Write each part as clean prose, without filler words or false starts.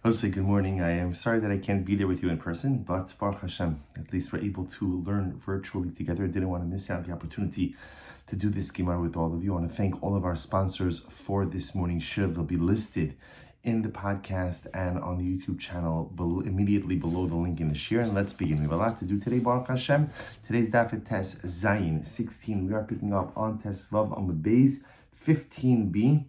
Mostly good morning. I am sorry that I can't be there with you in person, but Baruch Hashem, at least we're able to learn virtually together. I didn't want to miss out the opportunity to do this Gemara with all of you. I want to thank all of our sponsors for this morning's shir. They'll be listed in the podcast and on the YouTube channel immediately below the link in the shir. And let's begin. We have a lot to do today, Baruch Hashem. Today's daf at Tes Zayin 16. We are picking up on Tes Vav Amud Beis 15b,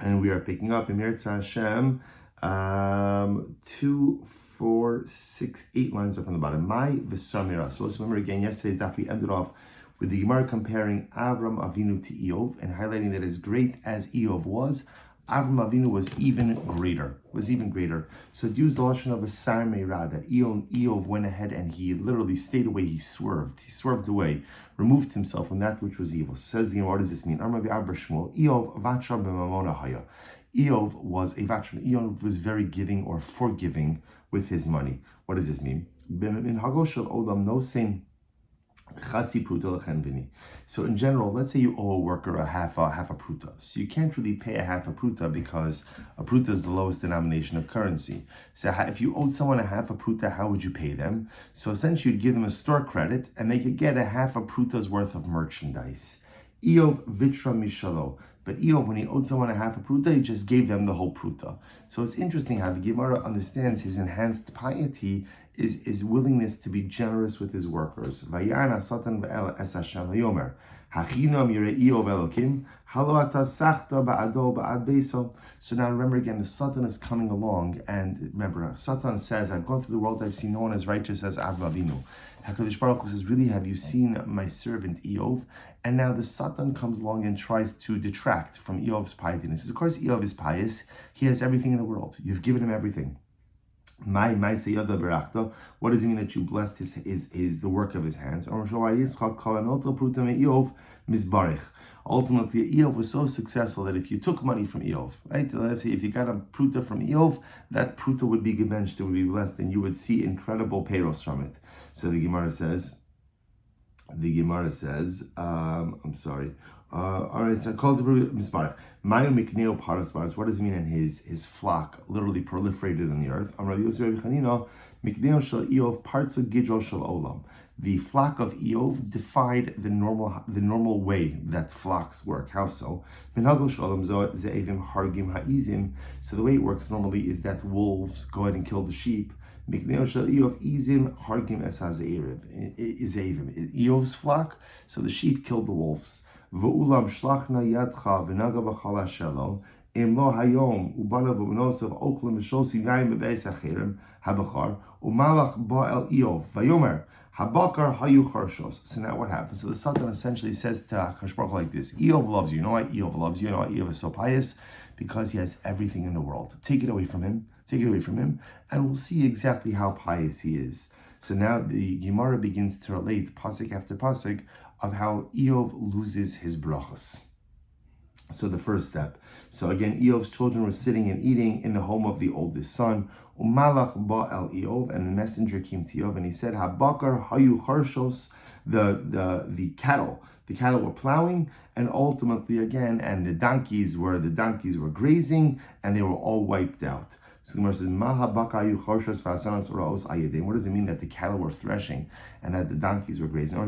and we are picking up in Yahrzeit Hashem 2, 4, 6, 8 lines up on the bottom. My V'samira. So let's remember again, yesterday's daf we ended off with the Gemara comparing Avram Avinu to Eov and highlighting that as great as Eov was, Avram Avinu was even greater. So it used the lashon of a sar meirah, that Eov went ahead and he literally stayed away. He swerved away, removed himself from that which was evil. Says the Gemara, what does this mean? Rabbi Shmuel, Eov vachar b'mamona haya. Eov was a vachar. Eov was very giving or forgiving with his money. What does this mean? In hagoshel odam no sin. So in general, let's say you owe a worker a half a pruta. So you can't really pay a half a pruta because a pruta is the lowest denomination of currency. So if you owed someone a half a pruta, how would you pay them? So essentially you'd give them a store credit and they could get a half a pruta's worth of merchandise. Eov vitra mishalo. But Eov, when he owed someone a half a pruta, he just gave them the whole pruta. So it's interesting how the Gemara understands his enhanced piety is his willingness to be generous with his workers. So now remember again, the Satan is coming along, and remember, Satan says, I've gone through the world, I've seen no one as righteous as Avram Avinu. HaKadosh Baruch Hu says, really, have you seen my servant Eov? And now the Satan comes along and tries to detract from Eov's piety. And he says, of course, Eov is pious. He has everything in the world. You've given him everything. What does it mean that you blessed his the work of his hands? Ultimately, Eov was so successful that if you took money from Eov, right? Let's say if you got a pruta from Eov, that pruta would be gebenched, it would be blessed, and you would see incredible payros from it. So the Gemara says, alright, so called Misbarach. Mayu Mikneo Parasbars. What does it mean? And his flock literally proliferated on the earth. The flock of Eov defied the normal way that flocks work. How so? So the way it works normally is that wolves go ahead and kill the sheep. Eov's flock, so the sheep killed the wolves. V'ulam shlachna yadcha v'naga b'chala shelo im lo hayom ubana v'benosav oklam v'shosi nayim b'beis achirim habachar umalach ba'el Eov vayomer habakar hayu charshos. So now what happens? So the Satan essentially says to HaKadosh Baruch Hu like this: Eov loves you. You know why Eov loves you? You know why Eov is so pious? Because he has everything in the world. Take it away from him, and we'll see exactly how pious he is. So now the Gemara begins to relate pasuk after pasuk of how Eov loses his brachos. So the first step. So again, Eov's children were sitting and eating in the home of the oldest son. Umalach ba'el Eov, and the messenger came to Eov and he said, Habakar hayu charshos, the cattle were plowing, and ultimately again, and the donkeys were grazing, and they were all wiped out. So the Gemara says, what does it mean that the cattle were threshing and that the donkeys were grazing?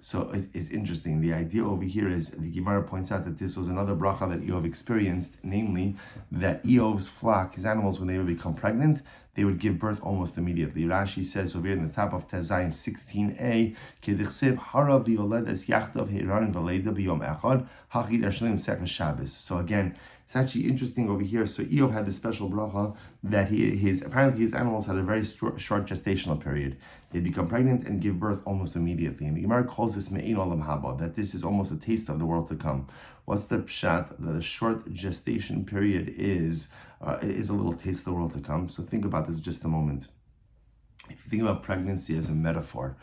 So it's interesting. The idea over here is the Gemara points out that this was another bracha that Eov experienced, namely that Eov's flock, his animals, when they would become pregnant, they would give birth almost immediately. Rashi says over here in the top of Tes Zayin 16a, so again, it's actually interesting over here. So Eov had this special bracha that apparently his animals had a very short gestational period. They'd become pregnant and give birth almost immediately. And the Gemara calls this me'ein olam haba, that this is almost a taste of the world to come. What's the pshat? The short gestation period is a little taste of the world to come. So think about this just a moment. If you think about pregnancy as a metaphor,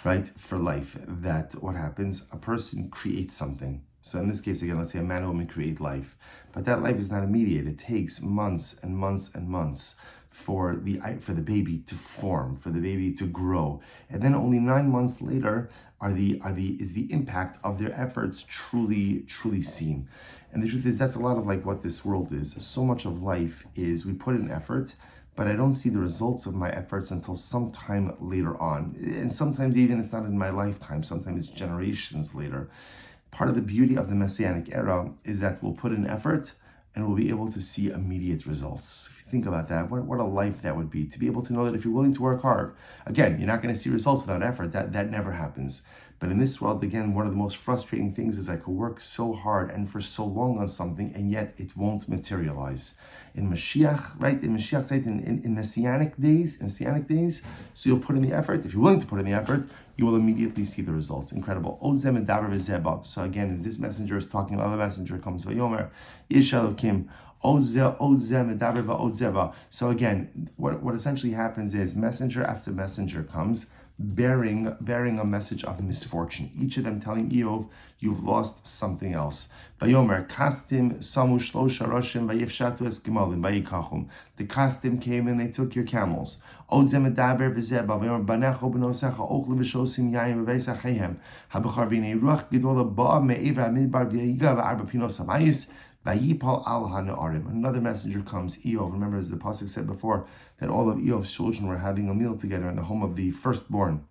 right, for life, that what happens, a person creates something. So in this case, again, let's say a man and woman create life, but that life is not immediate. It takes months and months and months for the baby to form, for the baby to grow, and then only 9 months later is the impact of their efforts truly seen. And the truth is, that's a lot of like what this world is. So much of life is we put in effort, but I don't see the results of my efforts until sometime later on. And sometimes even it's not in my lifetime, sometimes it's generations later. Part of the beauty of the Messianic era is that we'll put in effort and we'll be able to see immediate results. If you think about that, what a life that would be, to be able to know that if you're willing to work hard, again, you're not going to see results without effort. That never happens. But in this world, again, one of the most frustrating things is I could work so hard and for so long on something, and yet it won't materialize. In Mashiach, right? In Mashiach, in Messianic days, so you'll put in the effort. If you're willing to put in the effort, you will immediately see the results. Incredible. So again, as this messenger is talking, another messenger comes, Vayomer, Ish Elokim, so again, what essentially happens is messenger after messenger comes, bearing a message of misfortune. Each of them telling Eov, you've lost something else. Vayomer kastim samu shlosha roshim vayifshatu es gemalim vayikachum. The kastim came and they took your camels. Odzem medaber v'zeba vayomer banecho b'nosecha ochlu v'shosim yayim v'veis acheihem habachar v'nei ruach gedola ba'a me'evra midbar v'yiga v'arba pinos hamayis. Another messenger comes, Eov. Remember, as the pasuk said before, that all of Eov's children were having a meal together in the home of the firstborn.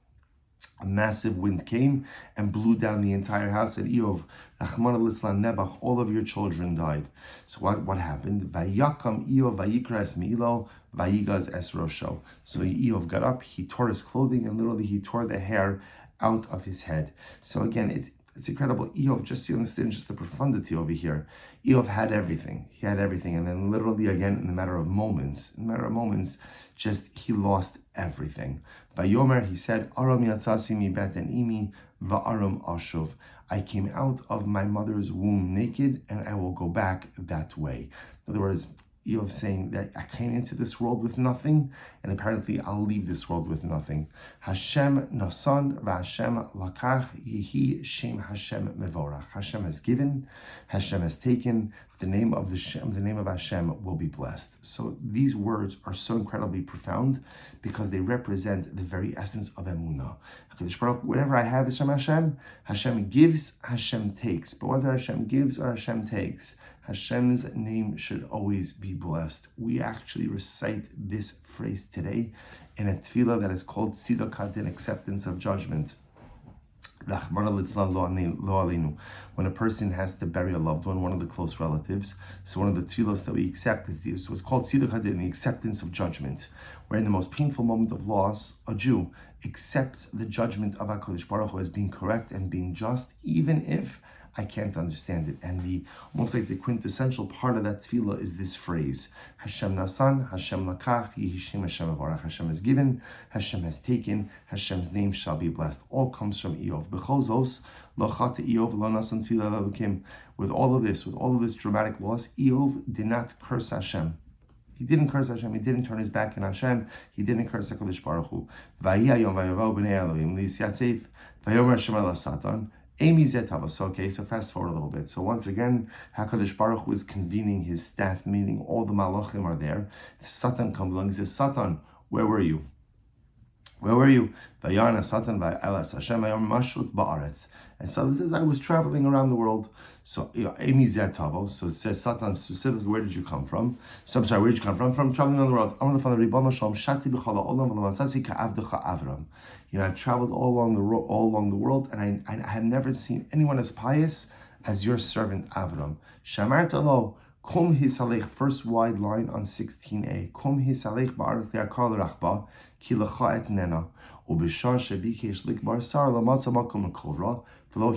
A massive wind came and blew down the entire house. And Eov, Rachmana litzlan nebach, all of your children died. So what happened? Vayakam Eov vayikra es meilo vayigas es rosho. So Eov got up, he tore his clothing, and literally he tore the hair out of his head. So again, it's incredible. Eov, just to understand just the profundity over here. Eov had everything. He had everything. And then literally again, in a matter of moments, just he lost everything. Vayomer, he said, Aram yatzasi mi beten imi va'aram ashuv. I came out of my mother's womb naked, and I will go back that way. In other words, Eov saying that I came into this world with nothing, and apparently I'll leave this world with nothing. Hashem nasan v'Hashem lakach yehi shem Hashem mevorach. Hashem has given, Hashem has taken. The name of Hashem will be blessed. So these words are so incredibly profound because they represent the very essence of emunah. Whatever I have is from Hashem. Hashem gives, Hashem takes. But whether Hashem gives or Hashem takes, Hashem's name should always be blessed. We actually recite this phrase today in a tefillah that is called Tzedakah, acceptance of judgment. When a person has to bury a loved one of the close relatives, so one of the tefillahs that we accept is what's called Tzedakah, the acceptance of judgment, where in the most painful moment of loss, a Jew accepts the judgment of HaKadosh Baruch Hu as being correct and being just, even if I can't understand it. And almost like the quintessential part of that tefillah is this phrase: Hashem nasan, Hashem lakach, yehi shem Hashem avarach. Hashem has given, Hashem has taken, Hashem's name shall be blessed. All comes from Eov. B'chozos lochat Eov lo nasan tefillah elokim. With all of this dramatic loss, Eov did not curse Hashem. He didn't curse Hashem. He didn't turn his back on Hashem. He didn't curse HaKadosh Baruch Hu. Vayhi hayom vayavav b'nei Elohim li'yatzev vayomer Hashem ala Satan. Okay, so fast forward a little bit. So once again, HaKadosh Baruch Hu is convening his staff, meaning all the malachim are there. Satan comes along. He says, Satan, where were you? Where were you? Vayana Satan va'elas Hashem vayom mashrut ba'aretz. And Satan says, I was traveling around the world. So, Amy Zetavo. So it says, Satan specifically, where did you come from? So I'm sorry, where did you come from? From traveling around the world. I've traveled all along the world, and I have never seen anyone as pious as your servant Avram. Shamarta lo, kum hisalech, first wide line on 16a. Kum hisalech ba'aretz le'akal rachba, ki lecha et nena. Ubishar shebikesh likbar sar lamatza makom l'kovra. So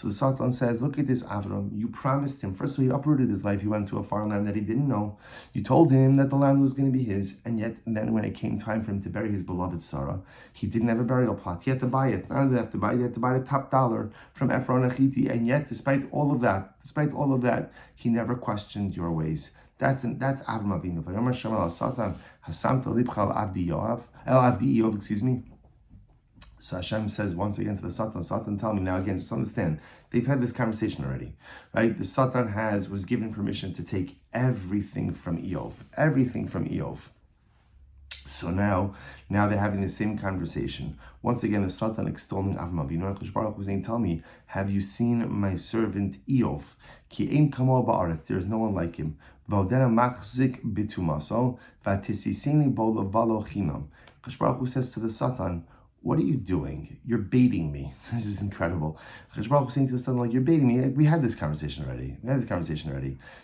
the Satan says, look at this Avram, you promised him. First of all, he uprooted his life. He went to a foreign land that he didn't know. You told him that the land was going to be his, and then when it came time for him to bury his beloved Sarah, he didn't have a burial plot. He had to buy it. Not only did he have to buy it, he had to buy the top dollar from Ephron Achiti, and yet, despite all of that, he never questioned your ways. That's Avram Avinu. Vayomer Shem el Satan, hasamta libcha el avdi Eov, So Hashem says once again to the Satan, tell me now again, just understand, They've had this conversation already, right? The Satan was given permission to take everything from Eov. Everything from Eov. So now they're having the same conversation. Once again, the Satan extolling Avram Avinu. HaKadosh Baruch Hu saying, tell me, have you seen my servant Eov? Ki ein kamo ba'aretz, there is no one like him. V'odena machzik bitumaso, v'atisisini bo levalo chinam. HaKadosh Baruch Hu says to the Satan, what are you doing? You're baiting me. This is incredible. HaKadosh Baruch Hu saying to the Satan, like, you're baiting me. We had this conversation already.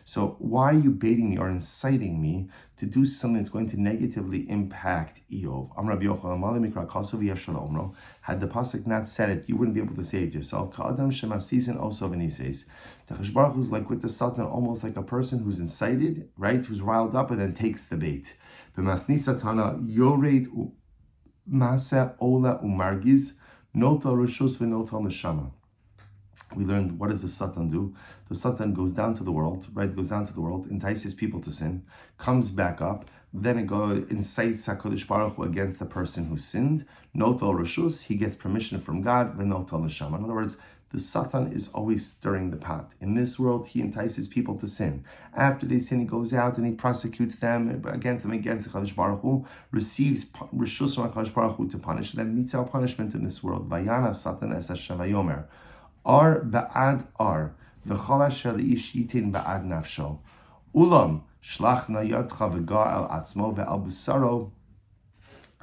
So why are you baiting me or inciting me to do something that's going to negatively impact Eov? Had the pasuk not said it, you wouldn't be able to say it yourself. The HaKadosh Baruch Hu is like with the Satan, almost like a person who's incited, right? Who's riled up and then takes the bait. Masa ola umargiz nota rishus v'nota neshama. We learned, what does the Satan do? The Satan goes down to the world, right? Goes down to the world, entices people to sin, comes back up, then it incites HaKadosh Baruch Hu against the person who sinned. Nota rishus, he gets permission from God, v'nota neshama. In other words, the Satan is always stirring the pot. In this world, he entices people to sin. After they sin, he goes out and he prosecutes them against the HaKadosh Baruch Hu, receives rishus from HaKadosh Baruch Hu to punish them, meets our punishment in this world. Vayana Satan es Hashem vayomer, ar ba'ad ar, v'chol asher leish yitin ba'ad nafsho, ulam shlach na yadcha v'ga el atzmo ve'al b'saro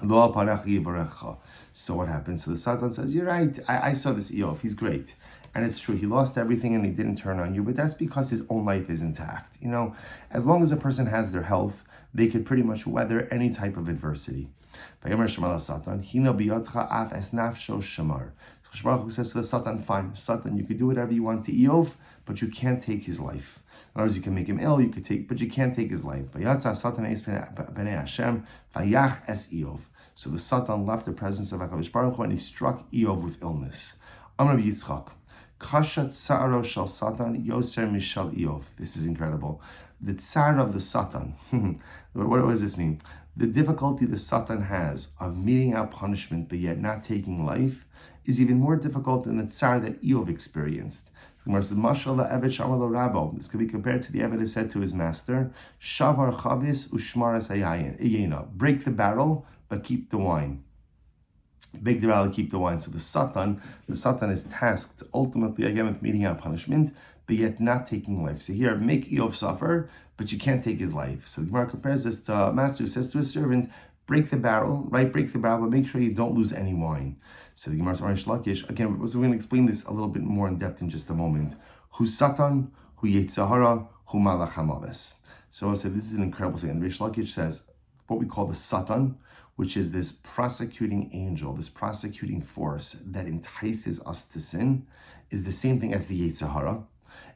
lo parach yivarecha. So what happens? So the Satan says, you're right, I saw this Eov, he's great. And it's true, he lost everything and he didn't turn on you, but that's because his own life is intact. You know, as long as a person has their health, they could pretty much weather any type of adversity. Satan, Baruch Hu says to the Satan, fine, Satan, you could do whatever you want to Eov, but you can't take his life. In other words, you can make him ill, but you can't take his life. So the Satan left the presence of HaKadosh Baruch Hu and he struck Eov with illness. Amar Yitzchak, Kashat Tsaro Shal Satan Yoser Mishal Eov. This is incredible. The tsar of the Satan. What does this mean? The difficulty the Satan has of meting out punishment but yet not taking life is even more difficult than the tsar that Eov experienced. This could be compared to the Eved said to his master, Shavar Chabis Ushmaras Ayena. Break the barrel, but keep the wine. Break the barrel, keep the wine. So the Satan is tasked ultimately again with meting out punishment, but yet not taking life. So here, make Eov suffer, but you can't take his life. So the Gemara compares this to a master who says to his servant, break the barrel, right? Break the barrel, but make sure you don't lose any wine. So the Gemara Arish Lakish, again, so we're going to explain this a little bit more in depth in just a moment. Hu Satan, hu Yetzahara, hu Malach HaMaves. So I said, this is an incredible thing. And Rish Lakish says, what we call the Satan, which is this prosecuting angel, this prosecuting force that entices us to sin, is the same thing as the Yetzirah,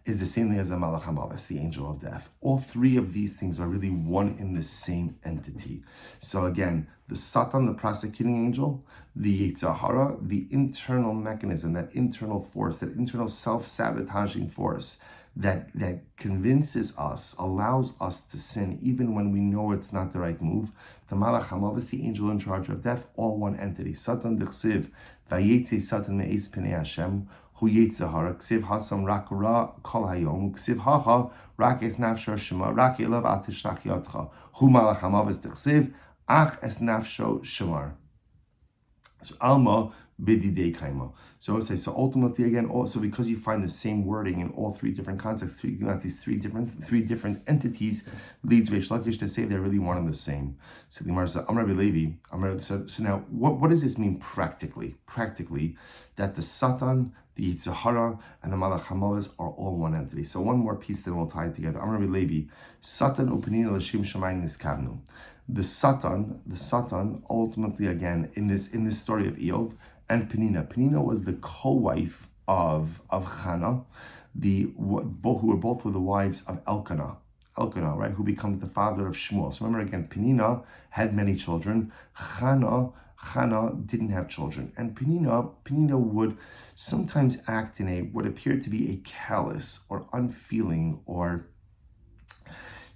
is the same thing as the Malach HaMaves, the angel of death. All three of these things are really one in the same entity. So again, the Satan, the prosecuting angel, the Yetzirah, the internal mechanism, that internal force, that internal self-sabotaging force that convinces us, allows us to sin even when we know it's not the right move. The Malach HaMaves, the angel in charge of death, all one entity. Satan d'chsiv, vayetze Satan me'ez pnei Hashem, hu yetzahara, ksiv hasam rak ra kol hayom, ksiv hacha, rak es nafsho shema, rak elav atishlach yadcha, hu Malach HaMaves d'chsiv, ach es nafsho shemar. So Alma bididei kaima. So I would say, so ultimately again, also because you find the same wording in all three different contexts, these three different entities, leads Reish Lakish to say they're really one and the same. So the Gemara says, Amar Rabbi Levi, so now what does this mean practically? Practically, that the Satan, the Yetzirah, and the Malach HaMaves are all one entity. So one more piece that will tie it together. Amar Rabbi Levi, Satan upenina l'shem Shamaim niskavnu. The Satan, ultimately again in this story of Eov, and Penina was the co-wife of Chana, who were both the wives of Elkanah, right, who becomes the father of Shmuel. So remember again, Penina had many children. Chana didn't have children, and Penina would sometimes act in what appeared to be a callous or unfeeling or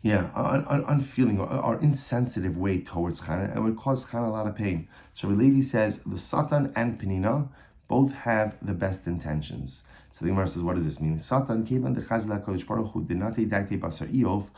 unfeeling or insensitive way towards Chana, and would cause Chana a lot of pain. So Levi says the Satan and Penina both have the best intentions. So the Gemara says, what does this mean? Satan came on the Chazla Kodesh Baruch Hu did not daite Basra Eov.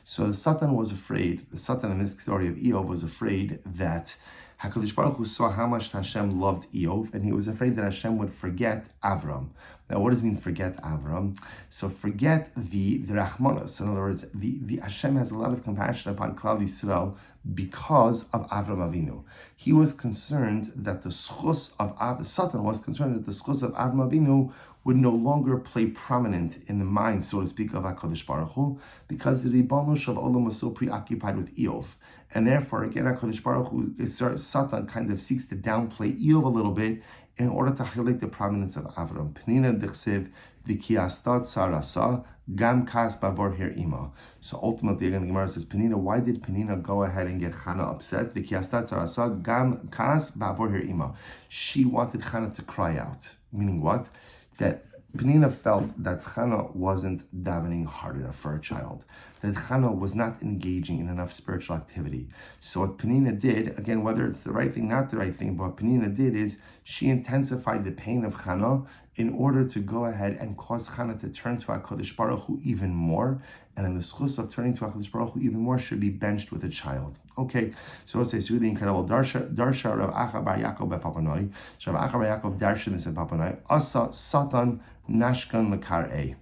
So the Satan was afraid, the Satan in this story of Eov was afraid that HaKadosh Baruch Hu saw how much Hashem loved Eov, and he was afraid that Hashem would forget Avram. Now, what does it mean forget Avram? So forget the Rachmanos. In other words, the Hashem has a lot of compassion upon Klal Yisrael because of Avram Avinu. He was concerned that the schus of Satan was concerned that the schus of Avram Avinu would no longer play prominent in the mind, so to speak, of HaKadosh Baruch Hu, because the Ribono Shel Olam was so preoccupied with Eov. And therefore, again, HaKadosh Baruch Hu, Satan kind of seeks to downplay Eov a little bit in order to highlight the prominence of Avram. Penina dechsev v'kiastat sarasa gam kas bavor her ima. So ultimately, again, the Gemara says, Penina, why did Penina go ahead and get Chana upset? V'kiastat sarasa gam kas bavor her ima. She wanted Chana to cry out. Meaning what? That Penina felt that Chana wasn't davening hard enough for a child, that Chana was not engaging in enough spiritual activity. So what Penina did, again, whether it's the right thing, not the right thing, but what Penina did is she intensified the pain of Chana in order to go ahead and cause Chana to turn to HaKadosh Baruch Hu even more. And in the schus of turning to HaKadosh Baruch Hu even more should be benched with a child. Okay, so let's say it's really incredible. Darsha Rav Acha Bar Yaakov Bepapanoi. So Rav Acha Bar Yaakov Darsha this in Papanoi. Asa Satan Nashkan Lekar.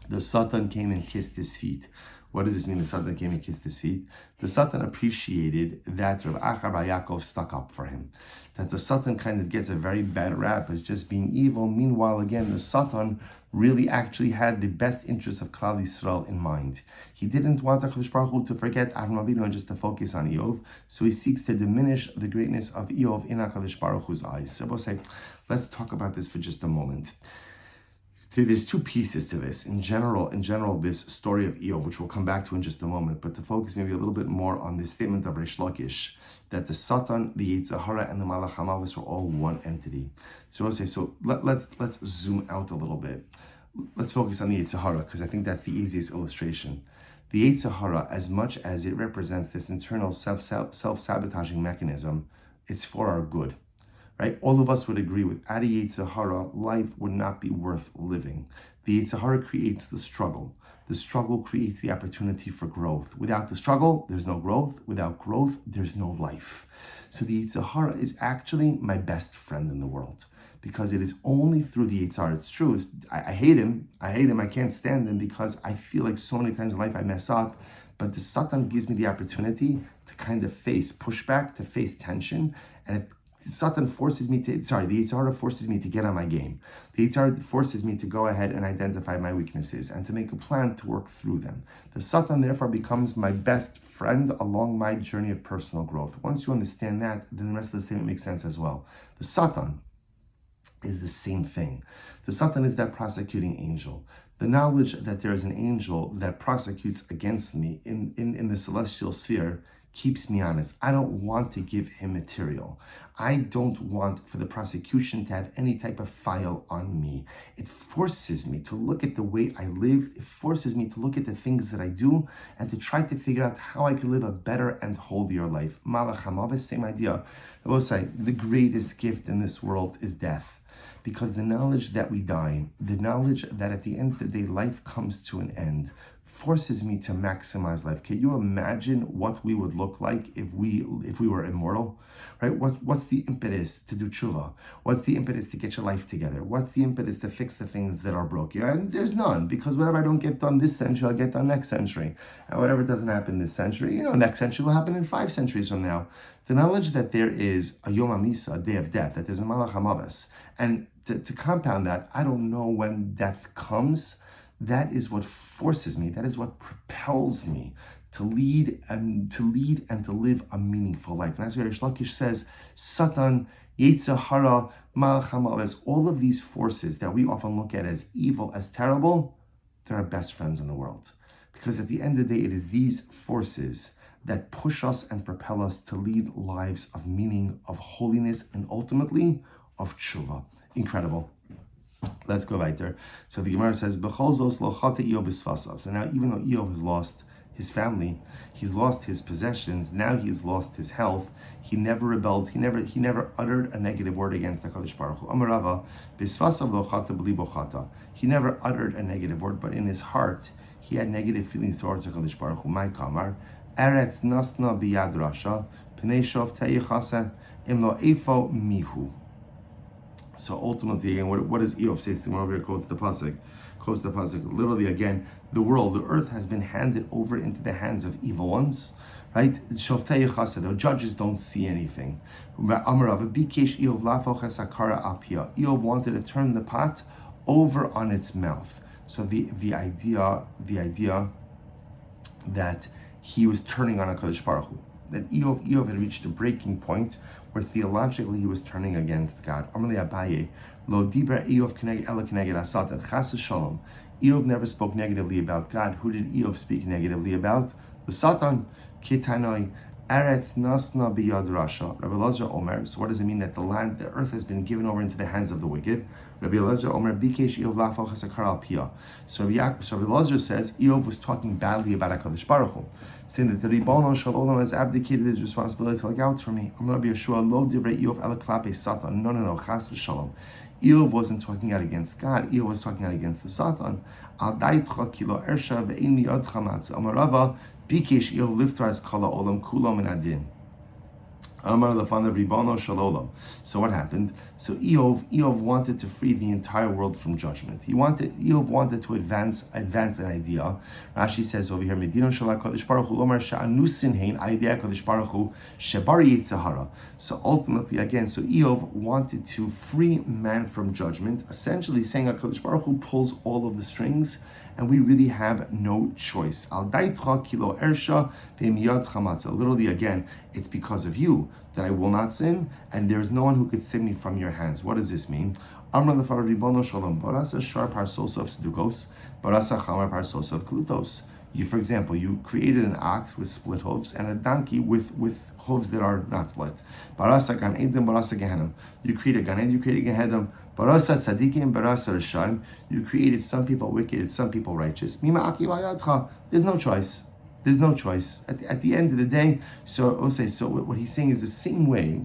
The Satan came and kissed his feet. What does this mean, the Satan came and kissed his feet? The Satan appreciated that Rav Acha Bar Yaakov stuck up for him. That the Satan kind of gets a very bad rap as just being evil. Meanwhile, again, the Satan really actually had the best interests of Klal Yisrael in mind. He didn't want HaKadosh Baruch Hu to forget Avram Avinu and just to focus on Eov, so he seeks to diminish the greatness of Eov in HaKadosh Baruch Hu's eyes. So we'll say, let's talk about this for just a moment. There's two pieces to this. In general, this story of Eov, which we'll come back to in just a moment, but to focus maybe a little bit more on this statement of Reish Lakish, that the Satan, the Yetzer Hara, and the Malach HaMavis were all one entity. So we'll say, let's zoom out a little bit. Let's focus on the Yetzer Hara, because I think that's the easiest illustration. The Yetzer Hara, as much as it represents this internal self-sabotaging mechanism, it's for our good. Right? All of us would agree without a Yetzer Hara, life would not be worth living. The Yetzer Hara creates the struggle. The struggle creates the opportunity for growth. Without the struggle, there's no growth. Without growth, there's no life. So the Yetzer Hara is actually my best friend in the world, because it is only through the Yetzer Hara. It's true. I hate him. I can't stand him because I feel like so many times in life I mess up. But the Satan gives me the opportunity to kind of face pushback, to face tension, and the Yetzer Hara forces me to get on my game. The Yetzer Hara forces me to go ahead and identify my weaknesses and to make a plan to work through them. The Satan therefore becomes my best friend along my journey of personal growth. Once you understand that, then the rest of the statement makes sense as well. The Satan is the same thing. The Satan is that prosecuting angel. The knowledge that there is an angel that prosecutes against me in the celestial sphere keeps me honest. I don't want to give him material. I don't want for the prosecution to have any type of file on me. It forces me to look at the way I live. It forces me to look at the things that I do and to try to figure out how I can live a better and holier life. Malach HaMavis, same idea. I will say the greatest gift in this world is death. Because the knowledge that we die, the knowledge that at the end of the day life comes to an end, forces me to maximize life. Can you imagine what we would look like if we were immortal? Right? What's the impetus to do tshuva? What's the impetus to get your life together? What's the impetus to fix the things that are broken? And there's none, because whatever I don't get done this century, I'll get done next century. And whatever doesn't happen this century, next century will happen in 5 centuries from now. The knowledge that there is a Yom HaMisa, a day of death, that there's a Malach HaMavis, and to compound that, I don't know when death comes. That is what forces me. That is what propels me to lead and to live a meaningful life. And that's why Reish Lakish says, Satan, Yetzer Hara, Malach HaMavis, all of these forces that we often look at as evil, as terrible, they're our best friends in the world. Because at the end of the day, it is these forces that push us and propel us to lead lives of meaning, of holiness, and ultimately of tshuva. Incredible. Let's go right there. So the Gemara says, so now even though Eov has lost his family, he's lost his possessions, now he's lost his health. He never rebelled, he never uttered a negative word against the HaKadosh Baruch Hu. Amar Rava, b'svasav lo chata b'libo chata. He never uttered a negative word, but in his heart, he had negative feelings towards the HaKadosh Baruch Hu. My kamar, eretz nasna biyad rasha, p'nei shoftei chasa, imlo efo mihu. So ultimately, again, what does Eov say? Someone over here quotes the pasuk. Literally, again, the world, the earth has been handed over into the hands of evil ones, right? The judges don't see anything. Eov wanted to turn the pot over on its mouth. So the idea that he was turning on HaKadosh Baruch Hu, that Eov had reached a breaking point where theologically he was turning against God. Amalei Abaye, lo diber Eov ela keneged Satan. Chas v'shalom. Eov never spoke negatively about God. Who did Eov speak negatively about? The Satan. Kitanoi, eretz nasna biyad rasha. Rabbi Lazar Omer. So what does it mean that the earth has been given over into the hands of the wicked? Rabbi Lazar Omer bikesh Eov lafal chasakar al pia. So Rabbi Lazar says Eov was talking badly about HaKadosh Baruch Hu, saying that the Ribono Shel Olam has abdicated his responsibility to look out for me. I'm Rabbi Yeshua lo divrei Eov ela klape Satan. No, chas v'shalom. Eov wasn't talking out against God. Eov was talking out against the Satan. Al daitcha kilo ersha ve'ein miyad chamatz. Amar Rava bikesh Eov liftras kala olam kulam and Adin. Amar lefan of Ribono Shel Olam. So what happened? So Eov wanted to free the entire world from judgment. Eov wanted to advance an idea. Rashi says over here, Medino Shel HaKadosh Baruch Hu Lomar Sha'anusin Hein Ayidei HaKadosh Baruch Hu Shebar Yitzhahara. So ultimately, again, so Eov wanted to free man from judgment, essentially saying HaKadosh Baruch Hu pulls all of the strings, and we really have no choice. Al daitcha kilo ersha ve'miyad chamatza. Literally, again, it's because of you that I will not sin, and there's no one who could save me from your hands. What does this mean? Amar lefar ribono shalom barasa shar parsos of sedukos, barasa chamar parsos of klutos. You, for example, you created an ox with split hooves and a donkey with hooves that are not split. Barasa gan edom, barasa gehenim. You created gan ed, you created gehenim. Barasa tzadikim, barasa rishayim. You created some people wicked, some people righteous. Mima aki vayadcha. There's no choice. There's no choice. At the end of the day, so what he's saying is the same way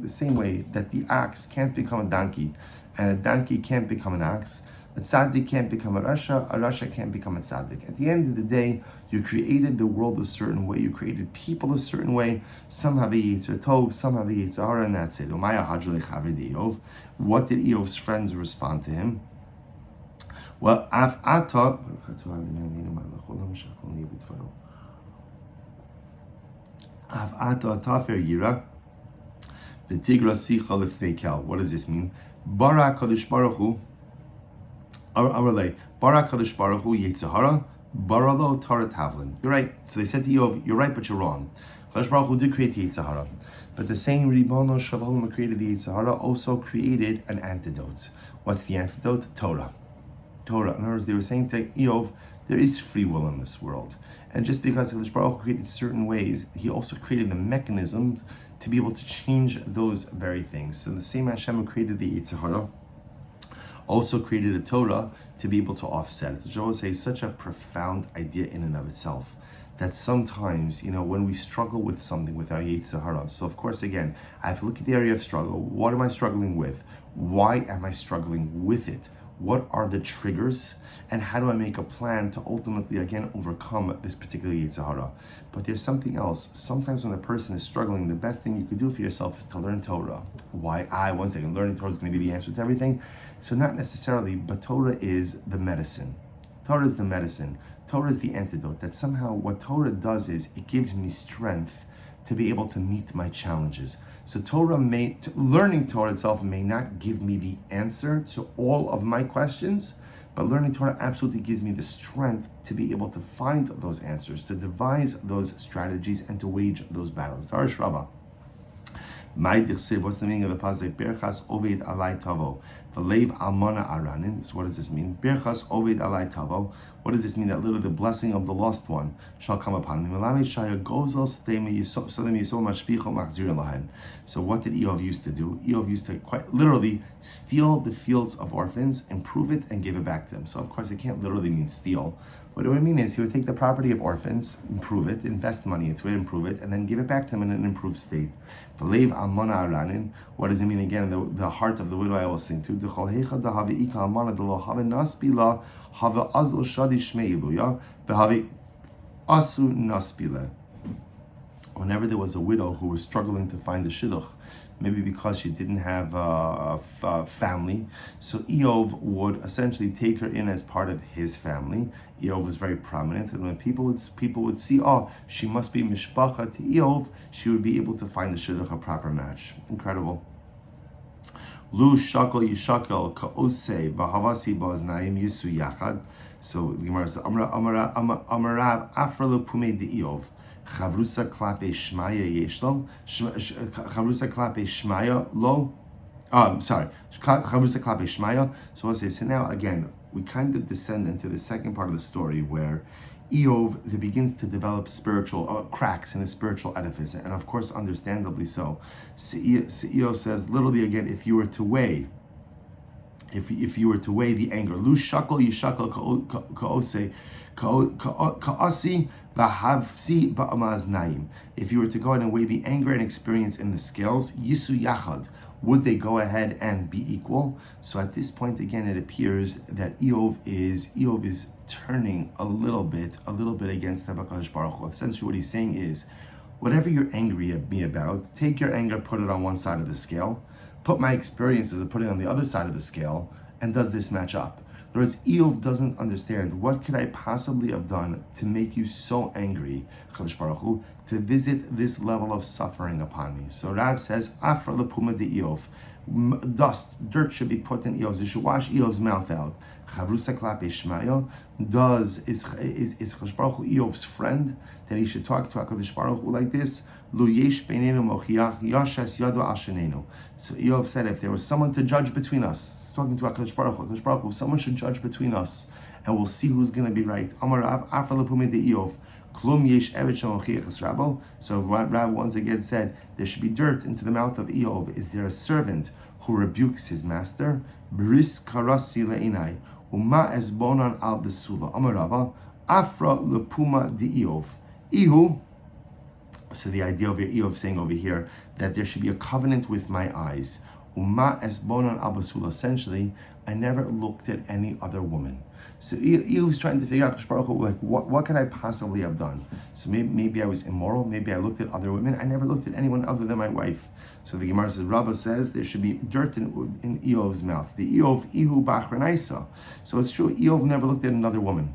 that the ox can't become a donkey, and a donkey can't become an ox. A tzaddik can't become a rasha can't become a tzaddik. At the end of the day, you created the world a certain way, you created people a certain way. Some have a yetzer tov, some have a yetzer hara, and that's it. What did Eov's friends respond to him? Well, af ata. What does this mean? Bara Kadosh Baruch Hu. Bara Kadosh Baruch Hu Yetzahara, Baralo Torah Tavlin. You're right. So they said to Eov, you're right, but you're wrong. Kadosh Baruch Hu did create the Yetzahara, but the same Ribono Shel Olam who created the Yetzahara also created an antidote. What's the antidote? Torah. In other words, they were saying to Eov, there is free will in this world, and just because Kadosh Baruch Hu created certain ways, He also created the mechanisms to be able to change those very things. So the same Hashem who created the Yetzahara also created a Torah to be able to offset it. Which I always say is such a profound idea in and of itself, that sometimes, when we struggle with something with our Yetzer Hara, so of course, again, I have to look at the area of struggle. What am I struggling with? Why am I struggling with it? What are the triggers? And how do I make a plan to ultimately, again, overcome this particular Yetzer Hara? But there's something else. Sometimes when a person is struggling, the best thing you could do for yourself is to learn Torah. Why? One second, learning Torah is going to be the answer to everything. So not necessarily, but Torah is the medicine. Torah is the medicine. Torah is the antidote. That somehow what Torah does is it gives me strength to be able to meet my challenges. So learning Torah itself may not give me the answer to all of my questions, but learning Torah absolutely gives me the strength to be able to find those answers, to devise those strategies, and to wage those battles. What's the meaning of the pasuk? Berchas oved alai tavo. V'leiv almana aranin. So what does this mean? Birchas oved alai tavo. What does this mean? That literally the blessing of the lost one shall come upon him. So what did Eov used to do? Eov used to quite literally steal the fields of orphans, improve it, and give it back to them. So of course it can't literally mean steal. What it would mean is he would take the property of orphans, improve it, invest money into it, improve it, and then give it back to them in an improved state. V'leiv almana aranin. What does it mean again? The heart of the widow I will sing to. Whenever there was a widow who was struggling to find a shidduch, maybe because she didn't have a family, so Eov would essentially take her in as part of his family. Eov was very prominent, and when people would see, oh, she must be mishpacha to Eov, she would be able to find the shidduch a proper match. Incredible. Lu shakel yishakel ka'osei v'havasi ba'oznaim yisu yachad. So the Gemara says, Amarav afra lepume de Eov. Chavrusa klape shmaya yeshlo. Chavrusa klape shmaya lo. Chavrusa klape shmaya. So I'll say, so now again, we kind of descend into the second part of the story where Eov begins to develop spiritual cracks in the spiritual edifice, and of course, understandably so. Eov says, literally again, if you were to weigh the anger, lu shakel yishakel ka'ose ka'asi v'havsi ba'amaznaim. If you were to go ahead and weigh the anger and experience in the scales, yisu yachad, would they go ahead and be equal? So at this point, again, it appears that Eov is turning a little bit against the HaKadosh Baruch Hu. Essentially, what he's saying is, whatever you're angry at me about, take your anger, put it on one side of the scale, put my experiences and put it on the other side of the scale, and does this match up? Whereas Eov doesn't understand, what could I possibly have done to make you so angry, HaKadosh Baruch Hu, to visit this level of suffering upon me? So Rav says, Afra lepuma de Eov. Dirt should be put in Eov's. You should wash Eov's mouth out. Chavrusa klape shmaya. Is HaKadosh Baruch Hu Eov's friend, that he should talk to HaKadosh Baruch Hu like this? Lo yesh beinenu mochiach yashes yado al shenenu. So Eov said, if there was someone to judge between us, talking to HaKadosh Baruch Hu, someone should judge between us, and we'll see who's going to be right. Amarav afar lepume de Eov. Klum yesh evet shamochiachas rabo. So Rav once again said, there should be dirt into the mouth of Eov. Is there a servant who rebukes his master? Bris karasi leinai uma esbonan al besula. Amarava afra lepuma de Eov. Ihu. So the idea of Eov saying over here that there should be a covenant with my eyes. Uma esbonan al besula. Essentially, I never looked at any other woman. So Eov's trying to figure out, like, what could I possibly have done? So maybe I was immoral, maybe I looked at other women. I never looked at anyone other than my wife. So the Gemara says, Rava says there should be dirt in Eov's mouth. The Eov, Ihu b'achranaisa. So it's true, Eov never looked at another woman,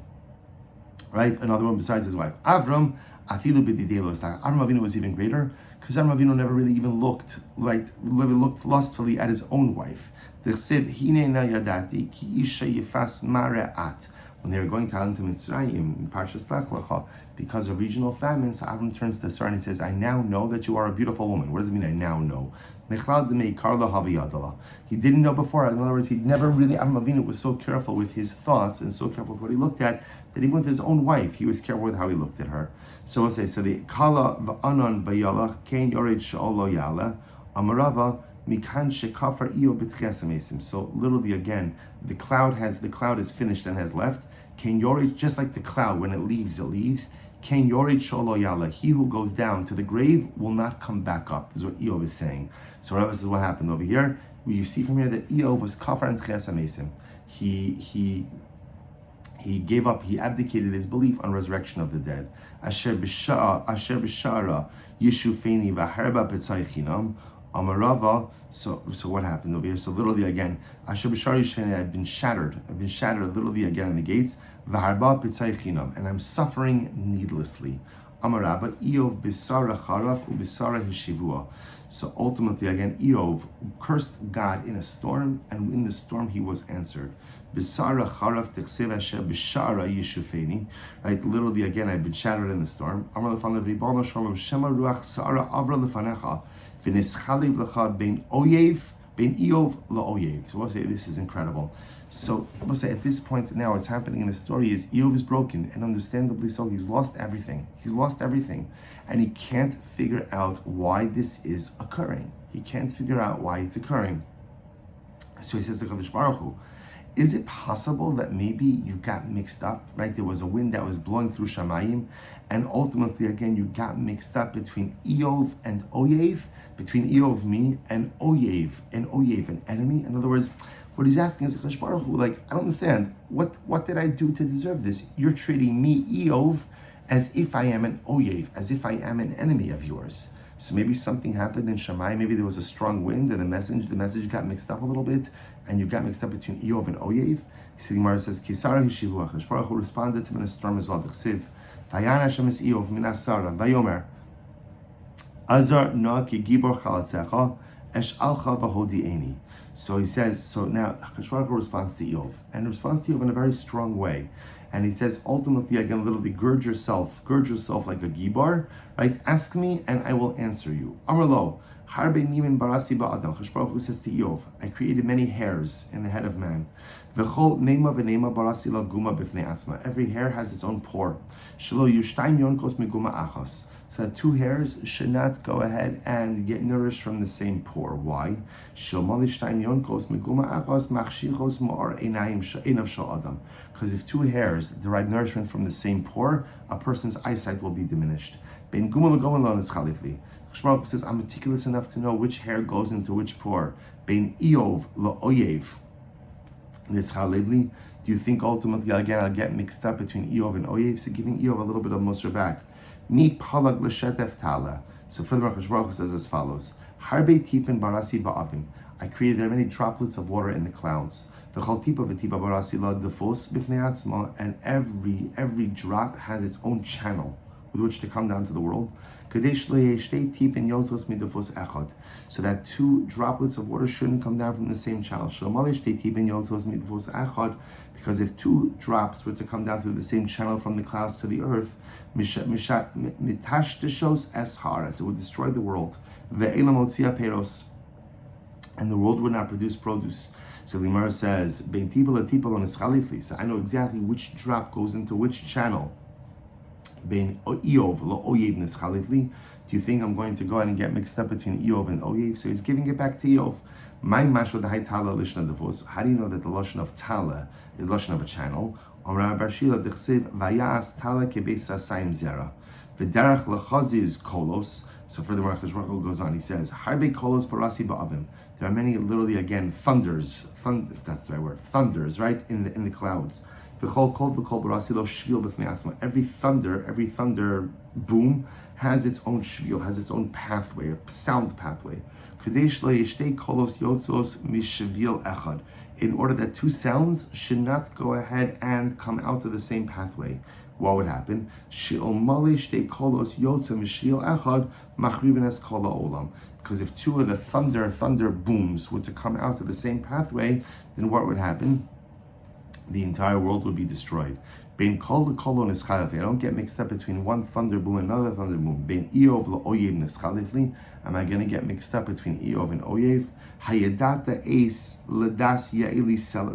right? Another woman besides his wife. Avram, afilu b'didelos. Avram Avinu was even greater, because Avram Avinu never really even looked lustfully at his own wife. When they were going to Mitzrayim in Parshas Lech Lecha, because of regional famine, so Avram turns to Sarah and he says, I now know that you are a beautiful woman. What does it mean, I now know? He didn't know before. In other words, Avram Avinu was so careful with his thoughts and so careful with what he looked at, that even with his own wife, he was careful with how he looked at her. So we'll say, so the Kala v'anon v'yalach kein yored she'olo yala, Amarava, so literally again, the cloud is finished and has left. Just like the cloud, when it leaves, it leaves. He who goes down to the grave will not come back up. This is what Eov is saying. So Rabbi says what happened over here. You see from here that Eov was kafar and tchias amesim. He gave up, he abdicated his belief on resurrection of the dead. Asher b'shara yishufeni v'harba b'tzaychinam. Amarava, so what happened over here? So literally again, I've been shattered literally again in the gates, and I'm suffering needlessly. Amarava, Eov bisara charaf ubisara hishivua. So ultimately again, Eov cursed God in a storm, and in the storm he was answered. Bisara charaf techsev asher bishara yishufeni. Right, literally again, I've been shattered in the storm. Amar lefanav ribbono shalom shema ruach sara avra lefanecha. V'nischaliv lecha bein oyev Ben Eov la'oyev. So we'll say this is incredible. So we'll say at this point now, what's happening in the story is Eov is broken, and understandably so. He's lost everything. He's lost everything, and he can't figure out why this is occurring. He can't figure out why it's occurring. So he says to Kadosh Baruch Hu, is it possible that maybe you got mixed up, right? There was a wind that was blowing through Shamaim, and ultimately, again, you got mixed up between Eov and Oyev, between Eov, me, and Oyev, an enemy. In other words, what he's asking is, Kadosh Baruch Hu, like, I don't understand. What did I do to deserve this? You're treating me, Eov, as if I am an Oyev, as if I am an enemy of yours. So maybe something happened in Shamaim, maybe there was a strong wind and the message got mixed up a little bit, and you got mixed up between Eov and Oyev. The Gemara says, Kisara Hishivu, Kadosh Baruch Hu responded to him in a storm as well. Vayan Hashem es Eov min asara, vayomer, Azar no ki gibor chalatzecha, esh alcha v'hodi'eni. So he says, so now Kadosh Baruch Hu responds to Eov, and responds to Eov in a very strong way. And he says, ultimately, again, literally, gird yourself like a gibar, right? Ask me, and I will answer you. Amrlo, harbe nimin barasi ba'adam. Kadosh Baruch Hu says to Eov, I created many hairs in the head of man. V'chol nema v'nema barasi la guma b'fnei atzma. Every hair has its own pore. Shelo yushtaim yonkos meguma achos. So that two hairs should not go ahead and get nourished from the same pore. Why? Because if two hairs derive nourishment from the same pore, a person's eyesight will be diminished. Shmuel says, I'm meticulous enough to know which hair goes into which pore. Ben Eov la'oyev. Do you think ultimately again I'll get mixed up between Eov and Oyev? So giving Eov a little bit of Musar back. Mi palag l'shetef tala. So further, Kadosh Baruch Hu says as follows: Harbe tipin barasi ba'avim. I created many droplets of water in the clouds. V'chol tipa v'tipa barasi la defos b'fnei atzma. And every drop has its own channel with which to come down to the world. Kadesh le'yeshtei tipin yotzos midefos echad. So that two droplets of water shouldn't come down from the same channel. Shomalish tipin yotzos midefos echad. Because if two drops were to come down through the same channel from the clouds to the earth, mitashtishos esharas, it would destroy the world. Ve'elamotzia peros, and the world would not produce produce. So the Gemara says, "Bein tipa latipa lo neschalifli." So I know exactly which drop goes into which channel. Bein Eov lo oyev neschalifli. Do you think I'm going to go ahead and get mixed up between Eov and Oyev? So he's giving it back to Eov. My mashra the high tala lishna devos. How do you know that the lashon of tala is lashon of a channel? Omra barshila dechsev vayas tala kebesa saim zera. V'derach lechaziz kolos. So furthermore, Kadosh goes on. He says, "Harbe kolos parasi ba'avim." There are many, literally again, thunders. If that's the right word, thunders, right in the clouds. V'chol kol v'kol parasi lo shvil b'fnei atzma. Every thunder boom has its own shvil, has its own pathway, a sound pathway. Kadesh le'yeshtei kolos yotzos mishvil echad. In order that two sounds should not go ahead and come out of the same pathway. What would happen? Because if two of the thunder booms were to come out of the same pathway, then what would happen? The entire world would be destroyed. I don't get mixed up between one thunder boom and another thunder boom. Am I going to get mixed up between Eov and Oyev?